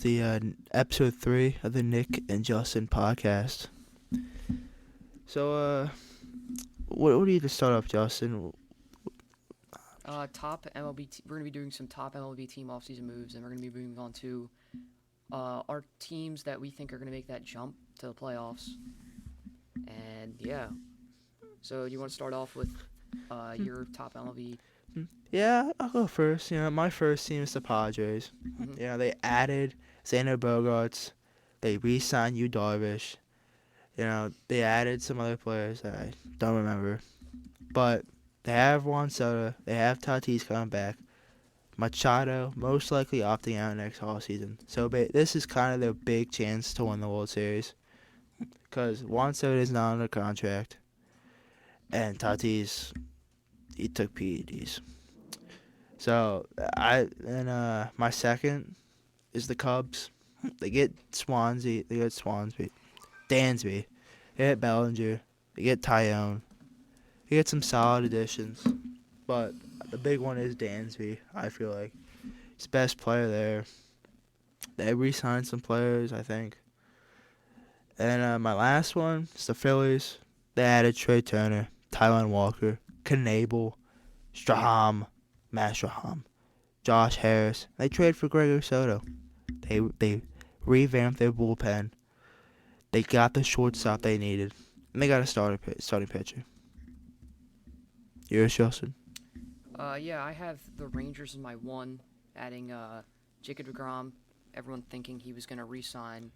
The episode 3 of the Nick and Justin podcast. So, what do you to start off, Justin? Top MLB. We're gonna be doing some top MLB team offseason moves, and we're gonna be moving on to our teams that we think are gonna make that jump to the playoffs. And yeah, so you want to start off with your top MLB? Yeah, I'll go first. My first team is the Padres. Mhm. They added Xander Bogaerts. They re-signed Yu Darvish. They added some other players that I don't remember. But they have Juan Soto. They have Tatis coming back. Machado most likely opting out next offseason. So this is kind of their big chance to win the World Series. Because Juan Soto is not under contract. And Tatis, he took PEDs. So my second is the Cubs. They get Swansea. Dansby. They get Bellinger. They get Tyone. They get some solid additions. But the big one is Dansby, I feel like. He's the best player there. They re-signed some players, I think. And my last one is the Phillies. They added Trey Turner, Taijuan Walker, Knable, Matt Strahm, Josh Harris. They traded for Gregor Soto. They revamped their bullpen. They got the shortstop they needed. And they got a starting pitcher. Yours, Justin? Yeah, I have the Rangers in my one, adding Jacob DeGrom. Everyone thinking he was gonna re-sign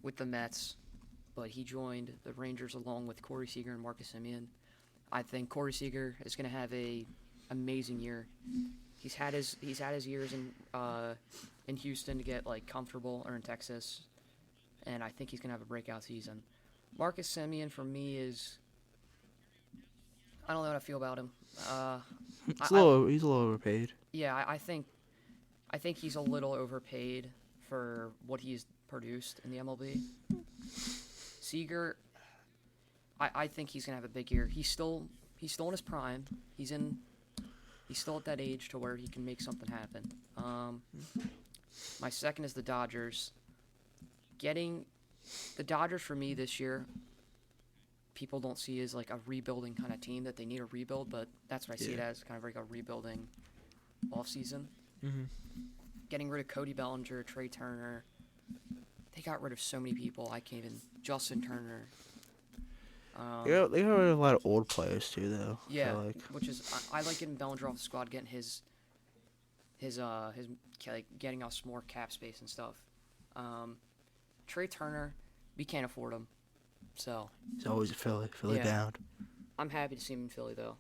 with the Mets, but he joined the Rangers along with Corey Seager and Marcus Semien. I think Corey Seager is gonna have a amazing year. He's had his years in Houston to get like comfortable, or in Texas, and I think he's gonna have a breakout season. Marcus Semien for me is, I don't know how to feel about him. He's a little overpaid. Yeah, I think he's a little overpaid for what he's produced in the MLB. Seager, I think he's gonna have a big year. He's still in his prime. He's still at that age to where he can make something happen. My second is the Dodgers. Getting the Dodgers for me this year, people don't see as like a rebuilding kind of team, that they need a rebuild, but that's what I see it as, kind of like a rebuilding offseason. Mm-hmm. Getting rid of Cody Bellinger, Trey Turner. They got rid of so many people. I can't even. Justin Turner. They got rid of a lot of old players too, though. Yeah, So, which is I like getting Bellinger off the squad, getting his like getting us more cap space and stuff. Trey Turner, we can't afford him, so he's always a Philly Yeah. down. I'm happy to see him in Philly though,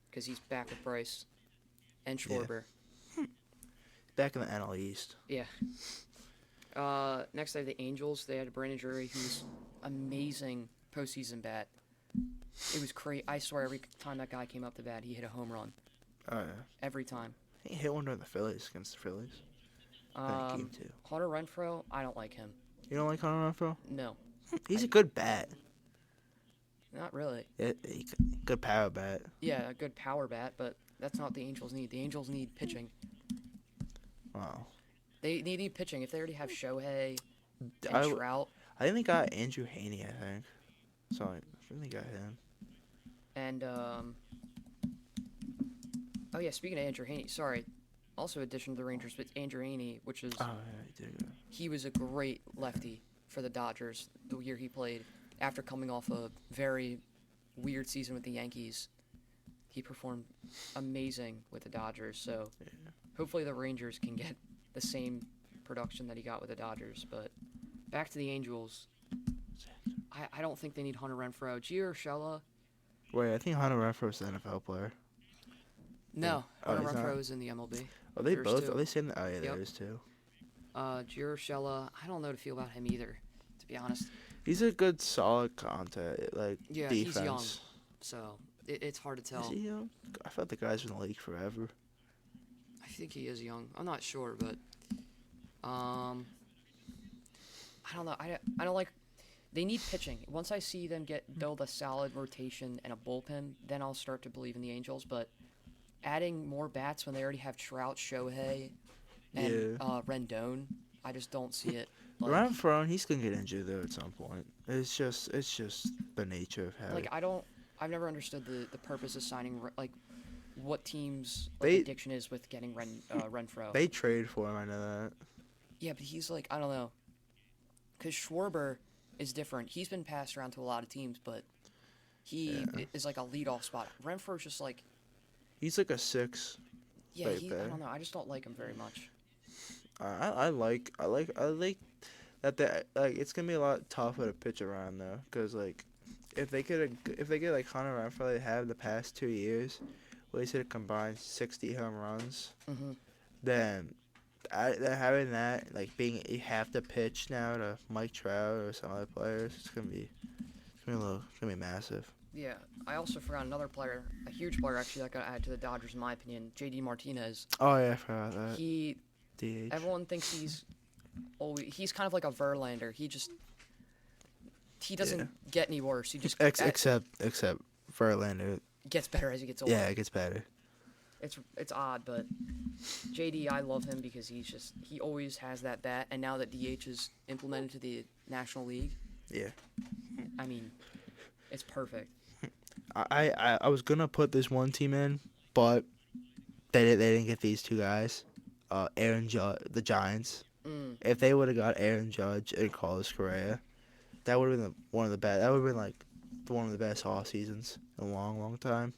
because he's back with Bryce and Yeah. Schwarber. Back in the NL East. Yeah. Next I have the Angels. They had Brandon Drury, who's amazing postseason bat. It was crazy. I swear, every time that guy came up to bat, he hit a home run. Oh yeah. Every time. He hit one during the Phillies against the Phillies. Game 2. Hunter Renfroe, I don't like him. You don't like Hunter Renfroe? No, He's a good bat. not really. Good power bat. Yeah, a good power bat, but that's not what the Angels need. The Angels need pitching. Wow. They need pitching. If they already have Shohei and I Trout think they got Andrew Haney. I think. So I think they got him. and oh yeah, speaking of Andrew Haney, sorry. Also, addition to the Rangers, but Andrew Haney, which is Oh yeah, he did. he was a great lefty for the Dodgers the year he played. After coming off a very weird season with the Yankees, he performed amazing with the Dodgers. So hopefully the Rangers can get the same production that he got with the Dodgers. But back to the Angels, I don't think they need Hunter Renfroe. Gio Urshela, Wait, I think Hunter Renfroe's an NFL player. no. Oh, Hunter he's not? Renfroe is in the MLB. Are they There's both? two. Are they saying that? Oh yeah, Yep. there is too. Gio Urshela, I don't know how to feel about him either, to be honest. He's a good, solid contact Yeah, defense. he's young, so it's hard to tell. Is he young? I thought the guy's been in the league forever. I think he is young. I'm not sure, but I don't know. I don't like. They need pitching. Once I see them build a solid rotation and a bullpen, then I'll start to believe in the Angels. But adding more bats when they already have Trout, Shohei, and Rendon, I just don't see it. Like, Renfro, he's gonna get injured though at some point. It's just the nature of how like I don't. I've never understood the purpose of signing like what teams like they addiction is with getting Renfro. they trade for him. I know that. Yeah, but he's like I don't know, because Schwarber is different. He's been passed around to a lot of teams, but he Yeah. is like a leadoff spot. Renfro's just like He's like a 6. yeah. Right I there. don't know. I just don't like him very much. I like that like it's gonna be a lot tougher to pitch around though, cause like if they get like Hunter Renfroe they have the past 2 years, where he's hit a combined 60 home runs, Hmm. then having that like being you have to pitch now to Mike Trout or some other players, it's gonna be massive. Yeah, I also forgot another player, a huge player actually that got added to the Dodgers in my opinion, J.D. Martinez. Oh yeah, I forgot that. He DH. Everyone thinks he's kind of like a Verlander. He doesn't get any worse. He just Except Verlander. gets better as he gets older. Yeah, it gets better. It's odd, but JD, I love him because he always has that bat, and now that DH is implemented to the National League, Yeah. I mean, it's perfect. I was gonna put this one team in, but they didn't get these two guys. Aaron Judge, the Giants. Mm, If they would have got Aaron Judge and Carlos Correa, that would have been one of the best. That would have been like one of the best off seasons in a long, long time.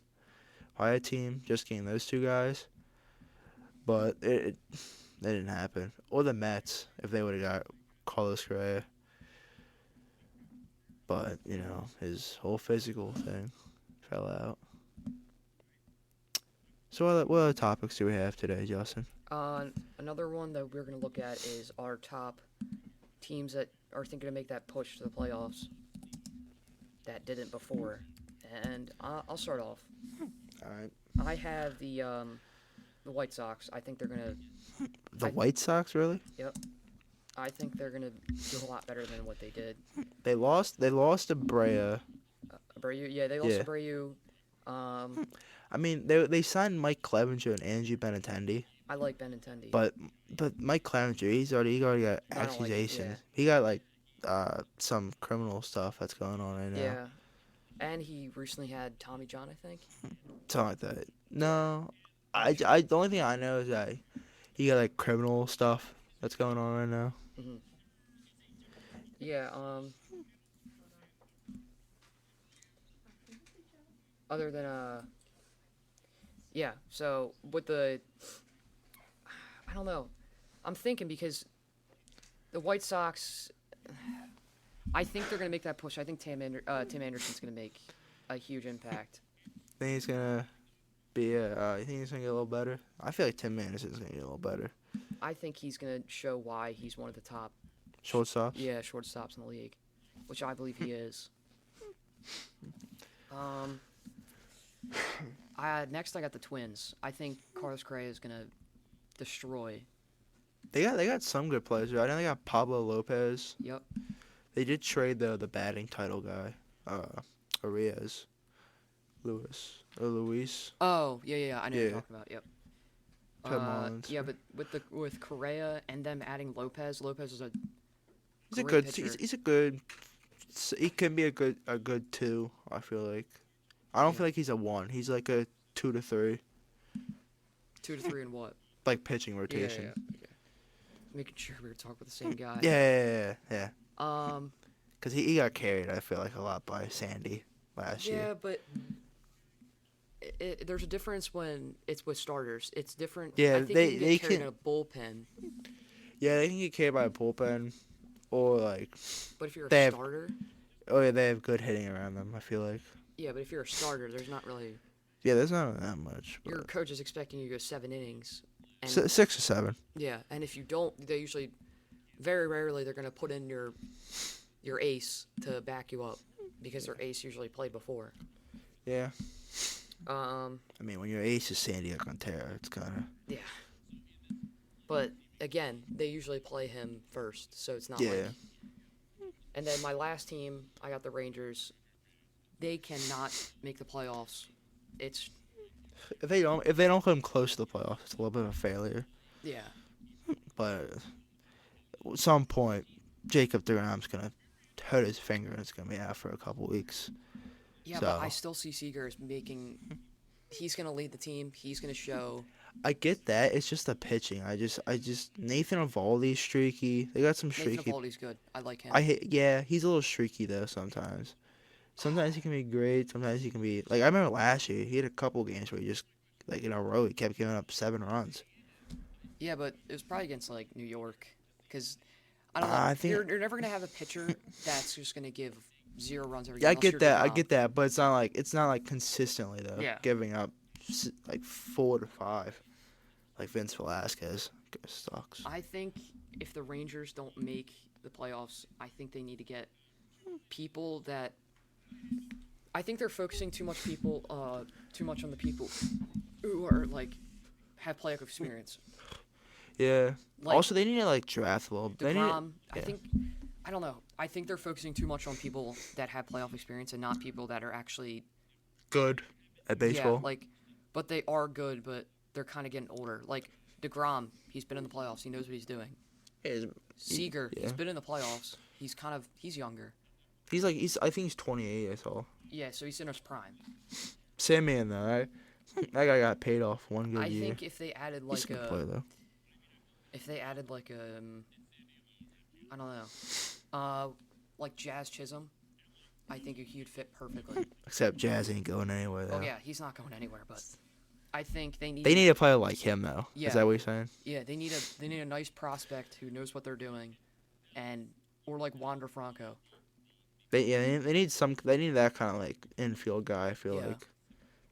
I had a team just getting those two guys, but it didn't happen. Or the Mets if they would have got Carlos Correa. But his whole physical thing fell out. So what other topics do we have today, Justin? Another one that we're gonna look at is our top teams that are thinking to make that push to the playoffs that didn't before, and I'll start off. All right. I have the White Sox. I think they're gonna. The White Sox, really? I think they're gonna do a lot better than what they did. They lost to Brea. Abreu, yeah, they lost Yeah. Abreu. I mean, they signed Mike Clevenger and Angie Benintendi, I like Benintendi. but Mike Clevenger, he already got I don't like it, accusations. yeah. He got like some criminal stuff that's going on right now. Yeah, and he recently had Tommy John, I think. Something like that. No, I the only thing I know is that he got like criminal stuff that's going on right now. Hmm. Yeah. Other than yeah. So with I don't know. I'm thinking because the White Sox, I think they're gonna make that push. I think Tim Anderson's gonna make a huge impact. Think he's gonna be you think he's gonna get a little better? I feel like Tim Anderson's gonna get a little better. I think he's gonna show why he's one of the top Shortstops. shortstops in the league, which I believe he is. Next I got the Twins. I think Carlos Correa is gonna destroy. They got some good players. I know they got Pablo Lopez. Yep. They did trade the batting title guy, Arias, Luis. Oh yeah. I know what you're Yeah. talking about. Yep. Ted Mullins. Yeah, but with Correa and them adding Lopez is a He's a great good. pitcher. He's a good. He can be a good 2. I feel like. I don't Yeah. feel like he's a 1. He's like a 2 to 3, 2 to 3 and what? like pitching rotation. Yeah. Making sure we were talking about the same guy. Yeah. Um. Cause he got carried. I feel like a lot by Sandy last Yeah, year. but there's a difference when it's with starters. It's different. Yeah, I think they- you can they get carried can- in a bullpen, Yeah, they can get carried by a bullpen, or like, but if you're They a have- starter, oh yeah, they have good hitting around them. I feel like. yeah, but if you're a starter, there's not really. Yeah, there's not that much. Your But coach is expecting you to go 7 innings, and 6 or 7. yeah, and if you don't, they usually, very rarely, they're gonna put in your ace to back you up because their ace usually played before. Yeah. Um, I mean, when your ace is Sandy Alcantara, it's kind of. but again, they usually play him first, so it's not Yeah. like. And then my last team, I got the Rangers. They cannot make the playoffs. It's If they don't come close to the playoffs, it's a little bit of a failure. yeah. But at some point, Jacob DeGrom's gonna hurt his finger and it's gonna be out for a couple weeks. Yeah, but I So still see Seager as making. He's gonna lead the team. He's gonna show. I get that. It's just the pitching. I just Nathan Eovaldi's streaky. They got some Nathan streaky. Eovaldi's good. I like him. Yeah, he's a little streaky though sometimes. Sometimes he can be great. Sometimes he can be like I remember last year he had a couple games where he just like in a row he kept giving up 7 runs. Yeah, but it was probably against like New York, because I don't know. I think You're never gonna have a pitcher that's just gonna give 0 runs every yeah, game. I Unless get you're that. I DeGrom. get that, but it's not like consistently though. Yeah. Giving up like 4 to 5, like Vince Velasquez sucks. I think if the Rangers don't make the playoffs, I think they need to get people that. I think they're focusing too much on the people who are like have playoff experience. Yeah. Like Also, they need to like draft a little. They need to, DeGrom, yeah. I don't know. I think they're focusing too much on people that have playoff experience and not people that are actually good at baseball. Yeah, like, but they are good, but they're kind of getting older. Like DeGrom, he's been in the playoffs. He knows what he's doing. Seager, yeah. he's been in the playoffs. He's younger. I think he's 28. I saw. Yeah, so he's in his prime. Same man though, right? That guy got paid off one good I year. think if they added He's like a good player though. I don't know, like Jazz Chisholm, I think he'd fit perfectly. Except Jazz ain't going anywhere though. Oh yeah, he's not going anywhere, but I think They need a player like him though. Yeah. Is that what you're saying? Yeah, they need a nice prospect who knows what they're doing, or like Wander Franco. They need that kind of like infield guy. I feel Yeah.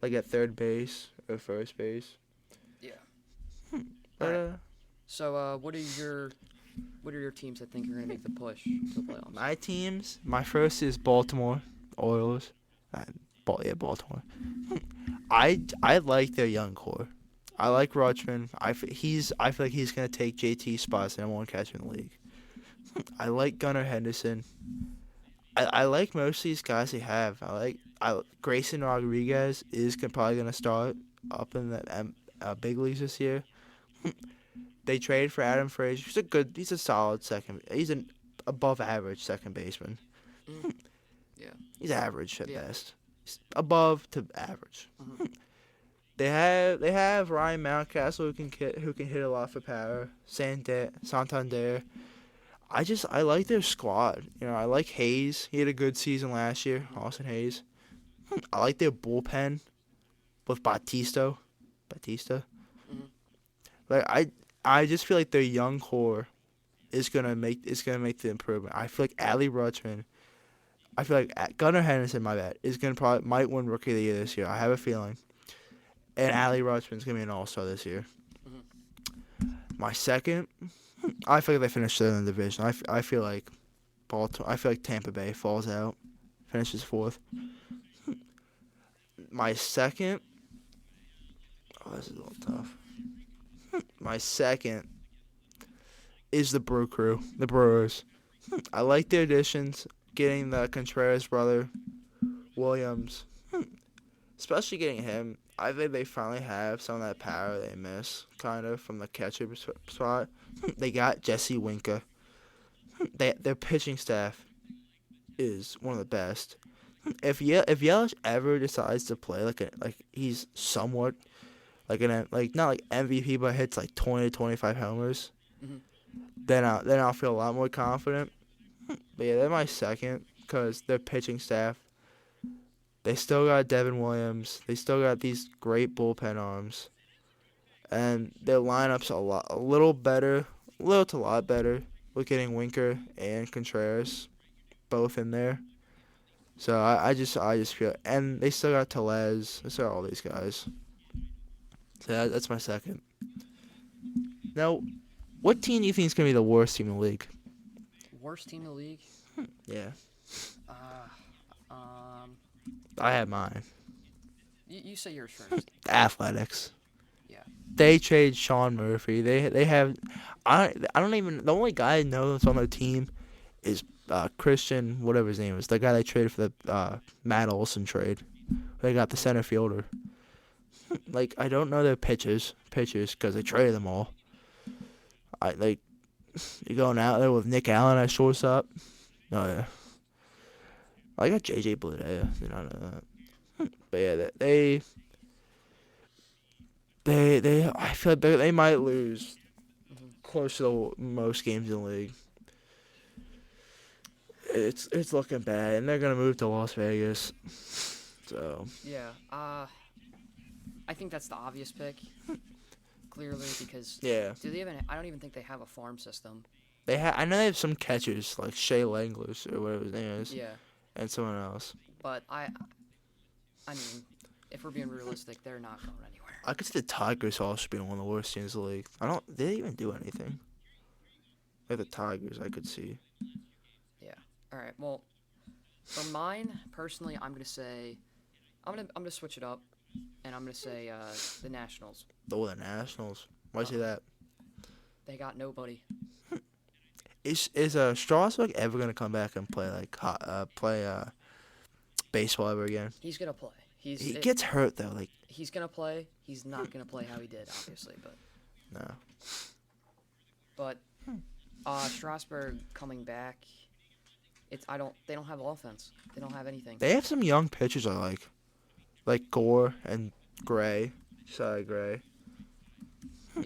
like at third base or first base. Yeah. But, Alright. So what are your teams that think are gonna make the push to the playoffs? my teams. My first is Baltimore Orioles. Baltimore. I like their young core. I like Rutschman. I feel like he's gonna take JT's spots and number one catcher in the league. I like Gunnar Henderson. I like most of these guys they have. Grayson Rodriguez is probably gonna start up in the big leagues this year. They traded for Adam Frazier. He's a solid second. He's an above average second baseman. Yeah. He's average at Yeah. best. He's above to average. Mhm. They have Ryan Mountcastle who can hit a lot for power. Santander. I like their squad. I like Hayes. He had a good season last year. Austin Hayes. I like their bullpen with Batista. Mhm. Like I just feel like their young core is gonna make the improvement. I feel like Adley Rutschman. I feel like Gunnar Henderson, my bad, might win Rookie of the Year this year. I have a feeling. And Adley Rutschman's gonna be an All-Star this year. Mhm. My second, I feel like they finished third in the division. I feel like Tampa Bay falls out, finishes fourth. My second, this is a little tough. My second is the Brew Crew, the Brewers. I like their additions, getting the Contreras brother, Williams, especially getting him. I think they finally have some of that power they miss, kind of, from the catcher spot. They got Jesse Winker. Their pitching staff is one of the best. If Yelich ever decides to play like he's somewhat not like MVP but hits like 20 to 25 homers, Mhm. then I'll feel a lot more confident. But yeah, they're my second because their pitching staff. They still got Devin Williams. They still got these great bullpen arms, and their lineups a little to a lot better. With getting Winker and Contreras both in there. So I just feel, and they still got Tellez. They still got all these guys. So that's my second. Now, what team do you think is gonna be the worst team in the league? Worst team in the league? Yeah, Um, I have mine. you say yours first. Athletics. Yeah. They trade Sean Murphy. They have, I don't even, the only guy I know that's on their team is Christian, whatever his name is, the guy they traded for the Matt Olson trade. They got the center fielder. Like, I don't know their pitchers because they traded them all. You're going out there with Nick Allen at shortstop. Oh yeah. I got JJ Bleday. Did not know that. But yeah, they I feel like they might lose Hmm. close to most games in the league. It's looking bad, and they're gonna move to Las Vegas. So Yeah. I think that's the obvious pick. Clearly, because yeah, do they even? I don't even think they have a farm system. I know they have some catchers like Shea Langlers or whatever his name is, Yeah. and someone else. But I mean, if we're being realistic, they're not going anywhere. I could see the Tigers also being one of the worst teams in the league. I don't. They even do anything. Like the Tigers, I could see. Yeah. All right. Well, for mine personally, I'm gonna switch it up, and I'm gonna say the Nationals. The Nationals. Why say that? They got nobody. Is Strasburg ever gonna come back and play baseball ever again? He's gonna play. He gets hurt though. Like He's gonna play. He's not gonna play how he did, obviously, but no. but Strasburg coming back. They don't have offense. They don't have anything. They have some young pitchers I like Gore and Gray. Josiah Gray.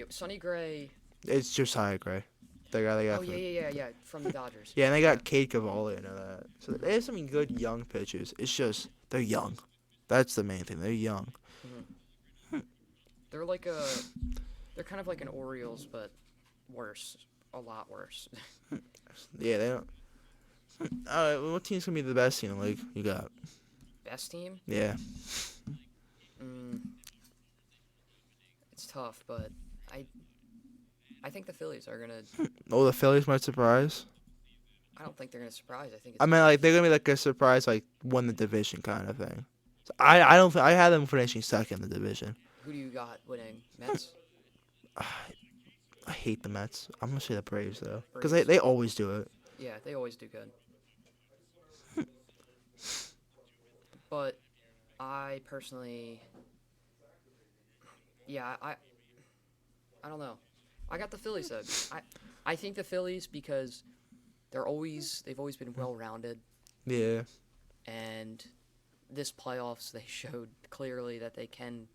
Sonny Gray. It's Josiah Gray. The guy they got. Oh yeah, from the Dodgers. Yeah, and they got Cade Cavalli. I know that. So they have some good young pitchers. It's just they're young. That's the main thing. They're young. Hmm. They're kind of like an Orioles, but worse, a lot worse. Yeah, they don't. All right, what team's gonna be the best team in the league? You got? Best team? Yeah. Mm, it's tough, but I think the Phillies are gonna. Oh, the Phillies might surprise. I don't think they're gonna surprise. I think I mean, like they're gonna be like a surprise, like win the division kind of thing. So I don't. I had them finishing second in the division. Who do you got winning? Mets? I hate the Mets. I'm gonna say the Braves though, because Braves. they always do it. Yeah, they always do good. But I personally, yeah, I don't know. I got the Phillies though. I think the Phillies because they've always been well rounded, Yeah. and this playoffs they showed clearly that they can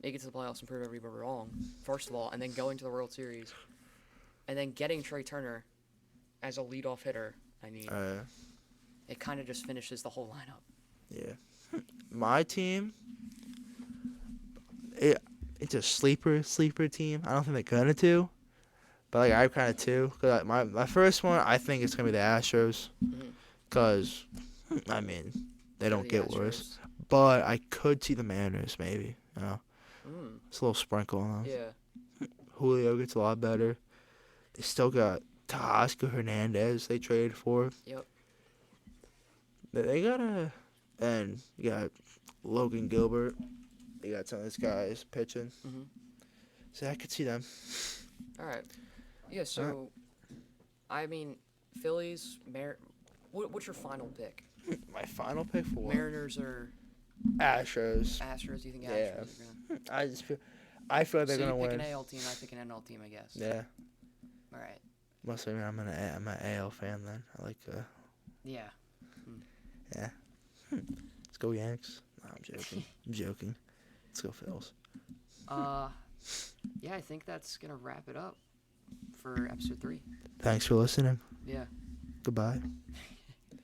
make it to the playoffs and prove everybody wrong. First of all, and then going to the World Series, and then getting Trey Turner as a leadoff hitter. I mean, it kind of just finishes the whole lineup. Yeah. My team, it's a sleeper team. I don't think they're gonna do, but like I kind of too. Cause my first one, I think it's gonna be the Astros, Mhm. cause I mean they don't The get worse. But I could see the Mariners maybe. You know, Mm, it's a little sprinkle on them. yeah. Julio gets a lot better. They still got Teoscar Hernandez they traded for. Yep. They got and you got Logan Gilbert. They got some of these guys pitching. Mhm. So I could see them. All right. Yeah. So, I mean, Phillies. What's your final pick? My final pick for what? Mariners or Astros. Astros? Do you think Yeah. Astros are gonna? I feel like they're So gonna you pick win. an AL team, I pick an NL team, I guess. Yeah. All right. Must have been I'm an AL fan then. I like Yeah. yeah. Let's go Yanks. No, I'm joking. I'm joking. Let's go Phils. Yeah. I think that's gonna wrap it up for episode 3. Thanks for listening. Yeah. Goodbye.